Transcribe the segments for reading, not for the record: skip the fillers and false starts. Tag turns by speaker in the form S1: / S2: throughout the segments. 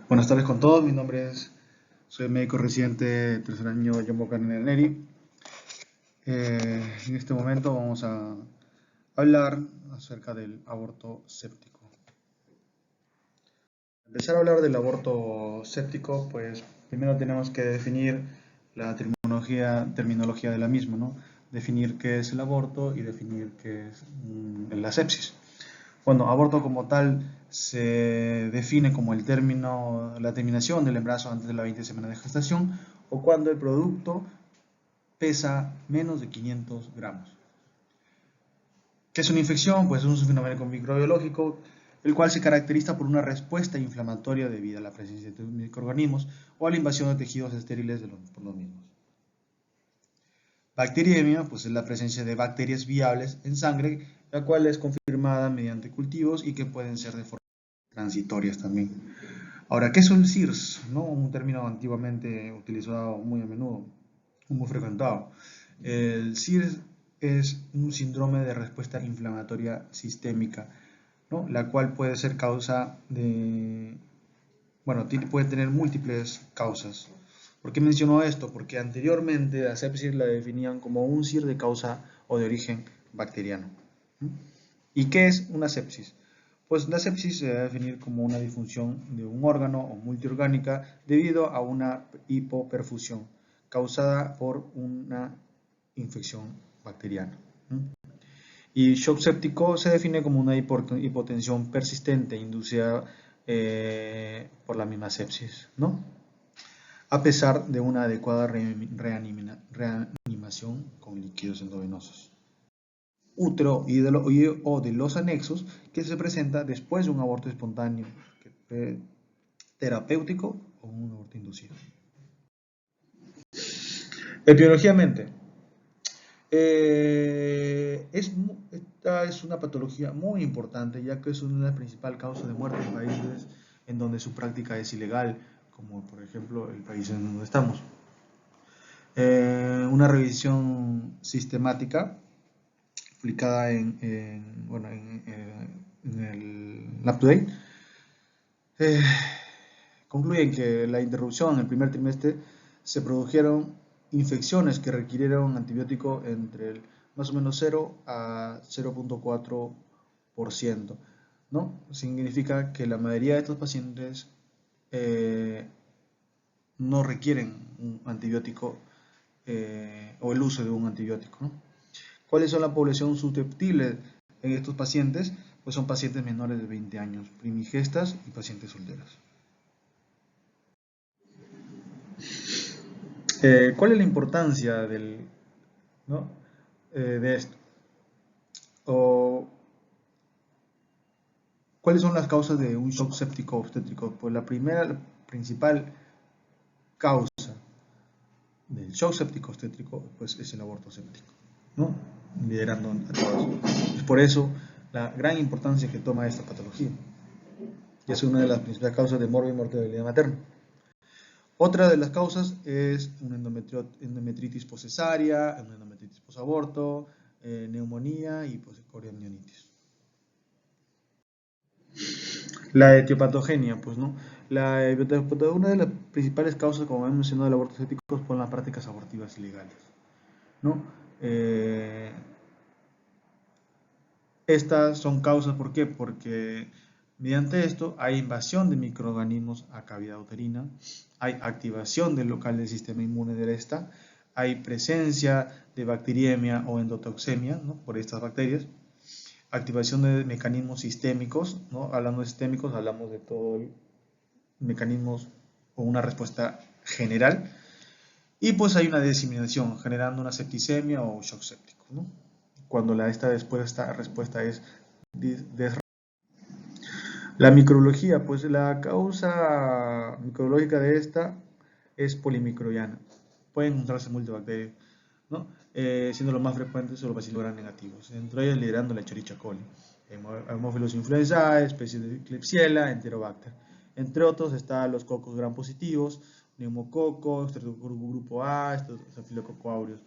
S1: Buenas tardes con todos, mi nombre es, soy médico residente tercer año John Buchanan Neri. En este momento vamos a hablar acerca del aborto séptico. Para empezar a hablar del aborto séptico, pues primero tenemos que definir la terminología de la misma, ¿no? Definir qué es el aborto y definir qué es la sepsis. Bueno, aborto como tal se define como la terminación del embarazo antes de la 20 semana de gestación o cuando el producto pesa menos de 500 gramos. ¿Qué es una infección? Pues es un fenómeno microbiológico el cual se caracteriza por una respuesta inflamatoria debido a la presencia de microorganismos o a la invasión de tejidos estériles por los mismos. Bacteriemia, pues es la presencia de bacterias viables en sangre, la cual es confirmada mediante cultivos y que pueden ser de forma transitorias también. Ahora, ¿qué son CIRS? ¿No? Un término antiguamente utilizado muy a menudo, muy frecuentado. El CIRS es un síndrome de respuesta inflamatoria sistémica, ¿no? La cual puede ser causa de, bueno, puede tener múltiples causas. ¿Por qué menciono esto? Porque anteriormente la sepsis la definían como un CIR de causa o de origen bacteriano. ¿Y qué es una sepsis? Pues la sepsis se va a definir como una disfunción de un órgano o multiorgánica debido a una hipoperfusión causada por una infección bacteriana. Y shock séptico se define como una hipotensión persistente inducida por la misma sepsis, ¿no? A pesar de una adecuada reanimación con líquidos endovenosos. Útero o de los anexos que se presenta después de un aborto espontáneo terapéutico o un aborto inducido. Epidemiológicamente, esta es una patología muy importante ya que es una de las principales causas de muerte en países en donde su práctica es ilegal, como por ejemplo el país en donde estamos. Una revisión sistemática aplicada en el UpToDate concluyen que la interrupción en el primer trimestre se produjeron infecciones que requirieron antibiótico entre el más o menos 0 a 0.4%, ¿no? Significa que la mayoría de estos pacientes no requieren un antibiótico o el uso de un antibiótico, ¿no? ¿Cuáles son la población susceptible en estos pacientes? Pues son pacientes menores de 20 años, primigestas y pacientes solteras. ¿Cuál es la importancia ¿no? De esto? O, ¿cuáles son las causas de un shock séptico obstétrico? Pues la principal causa del shock séptico obstétrico pues es el aborto séptico, ¿no? Liderando a todos. Es por eso la gran importancia que toma esta patología. Y es una de las principales causas de morbo y mortalidad materna. Otra de las causas es una endometritis poscesárea, una endometritis posaborto, neumonía y coriamnionitis. La etiopatogenia, pues no. Una de las principales causas, como hemos mencionado, del aborto séptico son las prácticas abortivas ilegales, ¿no? Estas son causas, ¿por qué? Porque mediante esto hay invasión de microorganismos a cavidad uterina, hay activación del local del sistema inmune de esta, hay presencia de bacteriemia o endotoxemia, ¿no? Por estas bacterias, activación de mecanismos sistémicos, ¿no? Hablando de sistémicos, hablamos de todo el mecanismos o una respuesta general, y pues hay una diseminación generando una septicemia o shock séptico, ¿no? Cuando esta respuesta es la microbiología, pues la causa microbiológica de esta es polimicrobiana. Pueden encontrarse multibacterias, ¿no? Siendo los más frecuentes son los bacilos gram negativos, entre ellos liderando la Escherichia coli, Haemophilus influenzae, especies de Klebsiella, Enterobacter. Entre otros están los cocos gram positivos, neumococo, Streptococcus grupo A, Staphylococcus aureus.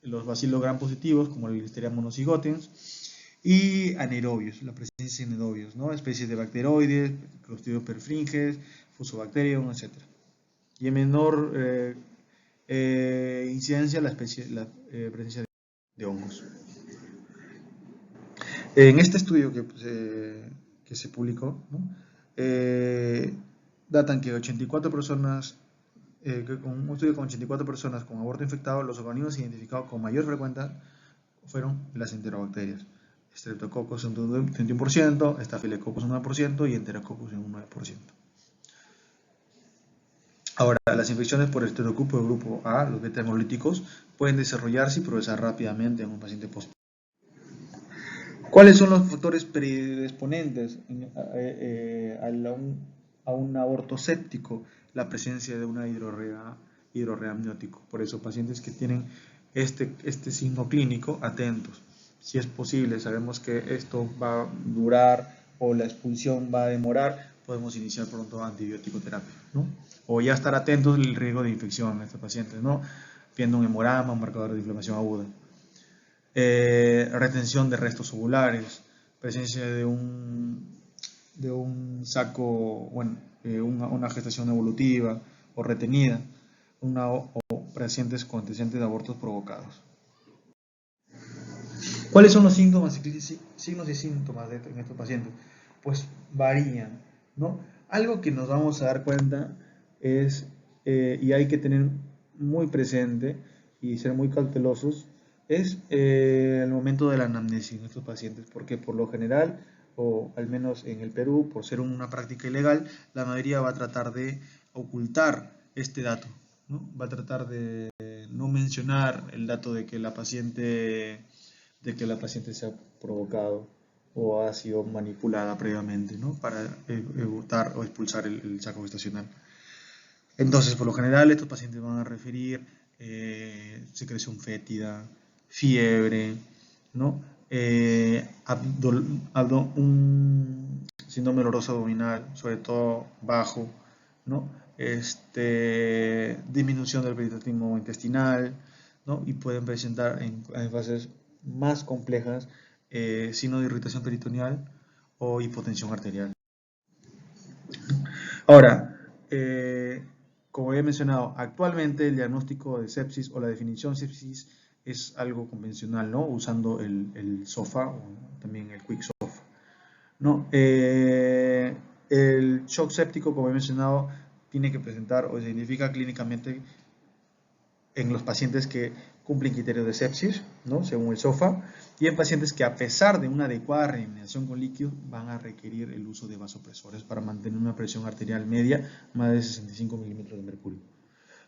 S1: Los bacilos gram positivos, como la Listeria monozygotes, y anaerobios, la presencia de anaerobios, ¿no? Especies de bacteroides, Clostridium perfringens, Fusobacterium, etc. Y en menor incidencia la presencia de hongos. En este estudio que se publicó, ¿no? Datan que 84 personas, un estudio con 84 personas con aborto infectado, los organismos identificados con mayor frecuencia fueron las enterobacterias. Streptococcus un 21%, Staphylococcus un 9% y Enterococcus un 9%. Ahora, las infecciones por estreptococcus del grupo A, los beta hemolíticos, pueden desarrollarse y progresar rápidamente en un paciente post. ¿Cuáles son los factores predisponentes a un aborto séptico? La presencia de una hidrorrea amniótico. Por eso, pacientes que tienen este signo clínico, atentos. Si es posible, sabemos que esto va a durar o la expulsión va a demorar, podemos iniciar pronto antibiótico terapia, ¿no? O ya estar atentos al riesgo de infección en estos pacientes, ¿no? Viendo un hemorama, un marcador de inflamación aguda. Retención de restos ovulares, presencia de un saco, bueno, una gestación evolutiva o retenida, o pacientes con antecedentes de abortos provocados. ¿Cuáles son los síntomas, signos y síntomas en estos pacientes? Pues varían, ¿no? Algo que nos vamos a dar cuenta es, y hay que tener muy presente y ser muy cautelosos, es el momento de la anamnesis en estos pacientes, porque por lo general, o al menos en el Perú, por ser una práctica ilegal, la mayoría va a tratar de ocultar este dato, ¿no? Va a tratar de no mencionar el dato de que la paciente se ha provocado o ha sido manipulada previamente, ¿no? Para evitar o expulsar el saco gestacional. Entonces, por lo general, estos pacientes van a referir secreción fétida, fiebre, ¿no? Un síndrome doloroso abdominal, sobre todo bajo, ¿no? Disminución del peritonitismo intestinal, ¿no? Y pueden presentar en fases más complejas signos de irritación peritoneal o hipotensión arterial. Ahora, como he mencionado, actualmente el diagnóstico de sepsis o la definición sepsis es algo convencional, ¿no? Usando el SOFA o también el Quick SOFA, ¿no? El shock séptico, como he mencionado, tiene que presentar o se identifica clínicamente en los pacientes que cumplen criterios de sepsis, ¿no? Según el SOFA, y en pacientes que a pesar de una adecuada reanimación con líquido van a requerir el uso de vasopresores para mantener una presión arterial media más de 65 milímetros de mercurio.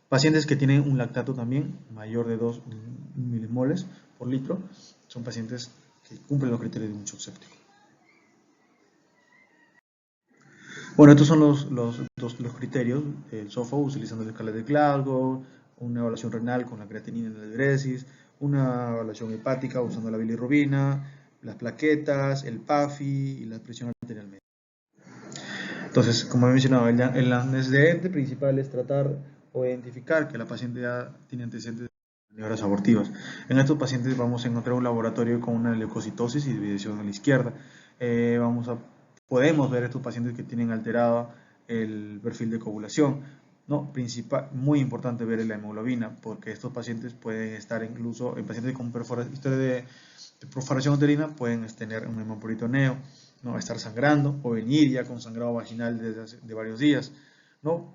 S1: Pacientes que tienen un lactato también mayor de 2 milimoles por litro son pacientes que cumplen los criterios de un shock séptico. Bueno, estos son los criterios del SOFA utilizando la escala de Glasgow, una evaluación renal con la creatinina en la diuresis, una evaluación hepática usando la bilirrubina, las plaquetas, el PAFI y la presión arterial media. Entonces, como he mencionado, el antecedente principal es tratar o identificar que la paciente ya tiene antecedentes de maniobras abortivas. En estos pacientes vamos a encontrar un laboratorio con una leucocitosis y división a la izquierda. Podemos ver estos pacientes que tienen alterado el perfil de coagulación, ¿no? Muy importante ver la hemoglobina, porque estos pacientes pueden estar incluso, en pacientes con historia de perforación uterina, pueden tener un hemoperitoneo, ¿no? Estar sangrando o venir ya con sangrado vaginal de varios días, ¿no?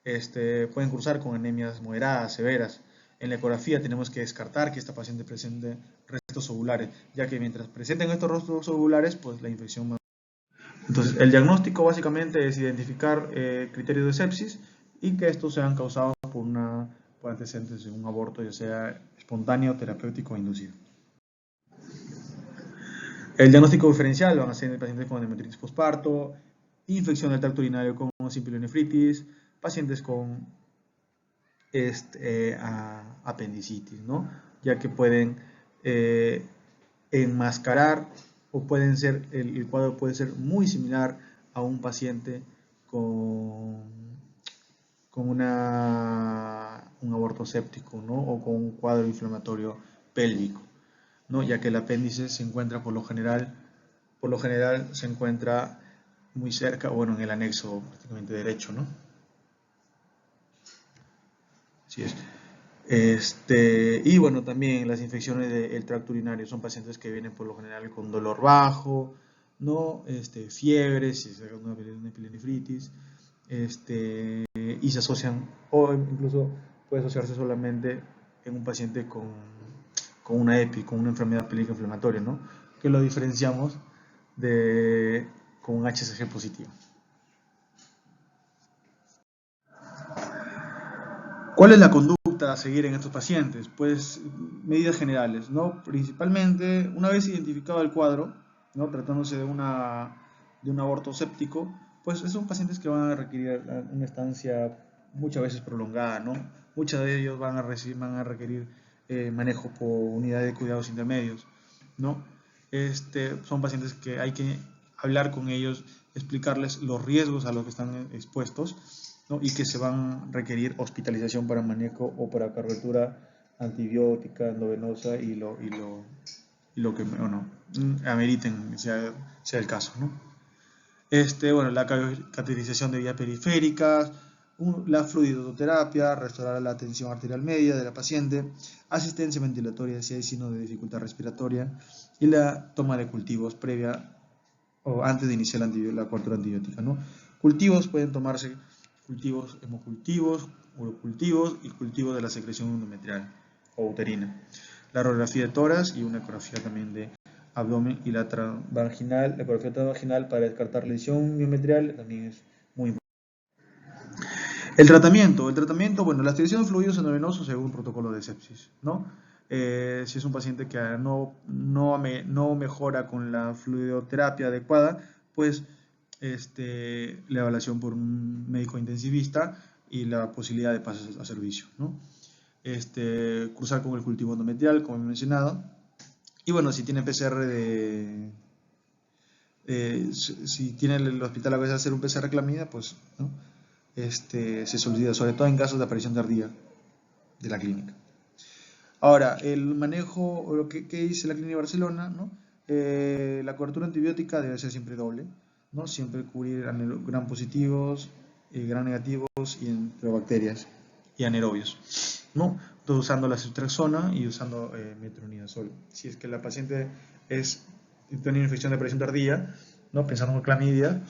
S1: Pueden cruzar con anemias moderadas, severas. En la ecografía tenemos que descartar que esta paciente presente restos ovulares, ya que mientras presenten estos restos ovulares, pues la infección va. Entonces, el diagnóstico básicamente es identificar criterios de sepsis y que estos sean causados por antecedentes de un aborto, ya sea espontáneo, terapéutico o inducido. El diagnóstico diferencial van a ser en pacientes con endometriosis postparto, infección del tracto urinario con pielonefritis, pacientes con apendicitis, ¿no? Ya que pueden enmascarar o pueden ser, el cuadro puede ser muy similar a un paciente con un aborto séptico, ¿no? O con un cuadro inflamatorio pélvico, ¿no? Ya que el apéndice se encuentra por lo general se encuentra muy cerca, bueno, en el anexo prácticamente derecho, ¿no? Así es. Y bueno, también las infecciones del tracto urinario son pacientes que vienen por lo general con dolor bajo, ¿no? Fiebre, si se una pielonefritis, y se asocian, o incluso puede asociarse solamente en un paciente con una EPI, con una enfermedad pélvica inflamatoria, ¿no? Que lo diferenciamos de, con un HCG positivo. ¿Cuál es la conducta a seguir en estos pacientes? Pues medidas generales, ¿no? Principalmente, una vez identificado el cuadro, ¿no? Tratándose de un aborto séptico, pues son pacientes que van a requerir una estancia muchas veces prolongada, ¿no? Muchos de ellos van a requerir manejo por unidad de cuidados intermedios, ¿no? Son pacientes que hay que hablar con ellos, explicarles los riesgos a los que están expuestos, ¿no? Y que se van a requerir hospitalización para manejo o para cobertura antibiótica, endovenosa y lo que bueno, ameriten, sea el caso, ¿no? Bueno, la cateterización de vías periféricas, la fluidoterapia, restaurar la tensión arterial media de la paciente, asistencia ventilatoria si hay signos de dificultad respiratoria y la toma de cultivos previa o antes de iniciar la cobertura antibiótica, ¿no? Cultivos pueden tomarse cultivos hemocultivos, urocultivos y cultivos de la secreción endometrial o uterina. La radiografía de tórax y una ecografía también de abdomen y la vaginal, la ecografía transvaginal para descartar lesión miometrial también es muy importante. El tratamiento, bueno, la aspiración de fluidos endovenosos según protocolo de sepsis, ¿no? Si es un paciente que no mejora con la fluidoterapia adecuada, pues la evaluación por un médico intensivista y la posibilidad de pasar a servicio, ¿no? Cruzar con el cultivo endometrial, como he mencionado. Y bueno, si tiene PCR si tiene el hospital a veces hacer un PCR clamida, pues ¿no? Se solicita, sobre todo en casos de aparición tardía de la clínica. Ahora, el manejo, lo que dice la Clínica de Barcelona, ¿no? La cobertura antibiótica debe ser siempre doble, ¿no? Siempre cubrir gram positivos, gram negativos y enterobacterias y anaerobios, ¿no? Todo usando la ceftriaxona y usando metronidazol. Si es que la paciente tiene una infección de aparición tardía, ¿no? Pensando en clamidia,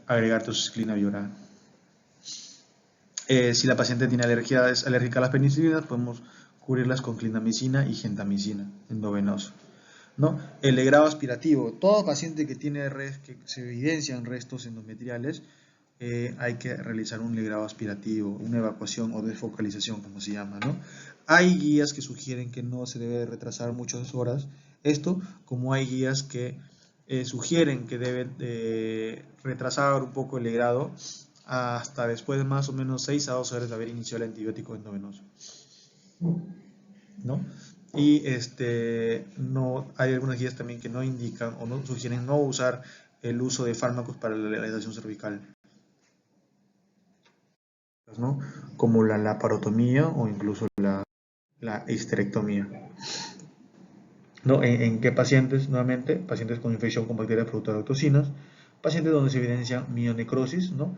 S1: agregar toxicilina bioral. Si la paciente tiene es alérgica a las penicilinas, podemos cubrirlas con clindamicina y gentamicina endovenoso, ¿no? El legrado aspirativo. Todo paciente que tiene que se evidencian restos endometriales, hay que realizar un legrado aspirativo, una evacuación o desfocalización, como se llama, ¿no? Hay guías que sugieren que no se debe retrasar muchas horas esto, como hay guías que sugieren que debe retrasar un poco el legrado hasta después de más o menos 6 a 12 horas de haber iniciado el antibiótico endovenoso, ¿no? Y no, hay algunas guías también que no indican o no sugieren no usar el uso de fármacos para la dilatación cervical, ¿no? Como la laparotomía o incluso la histerectomía. ¿No? ¿En qué pacientes? Nuevamente, pacientes con infección con bacterias productoras de toxinas, pacientes donde se evidencia mionecrosis, ¿no?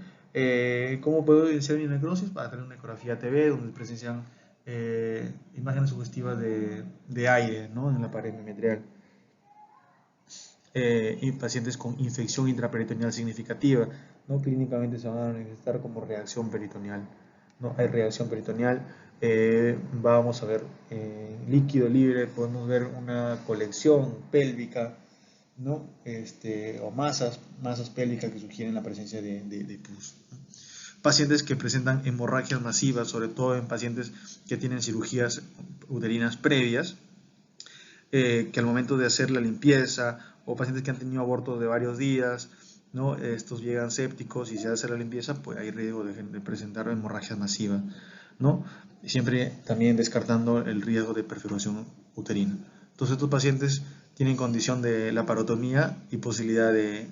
S1: ¿Cómo puedo evidenciar mionecrosis? Para hacer una ecografía TV donde presencian imágenes sugestivas de aire, ¿no? En la pared endometrial. Y pacientes con infección intraperitoneal significativa, ¿no? Clínicamente se van a manifestar como reacción peritoneal, ¿no? Hay reacción peritoneal, vamos a ver líquido libre, podemos ver una colección pélvica, ¿no? O masas pélvicas que sugieren la presencia de pus, ¿no? Pacientes que presentan hemorragias masivas, sobre todo en pacientes que tienen cirugías uterinas previas, que al momento de hacer la limpieza, o pacientes que han tenido abortos de varios días, ¿no? Estos llegan sépticos y se hace la limpieza, pues hay riesgo de presentar hemorragias masivas, ¿no? Siempre también descartando el riesgo de perforación uterina. Entonces estos pacientes tienen condición de laparotomía y posibilidad de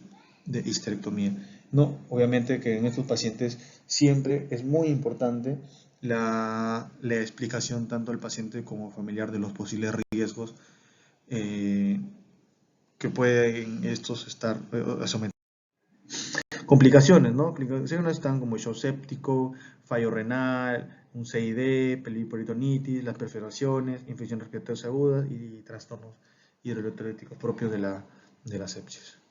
S1: histerectomía. No, obviamente que en estos pacientes siempre es muy importante la explicación tanto al paciente como familiar de los posibles riesgos que pueden estos estar sometidos. Complicaciones, ¿no? Complicaciones están como shock séptico, fallo renal, un CID, periperitonitis, las perforaciones, infecciones respiratorias agudas y trastornos hidroelectrólicos propios de la sepsis.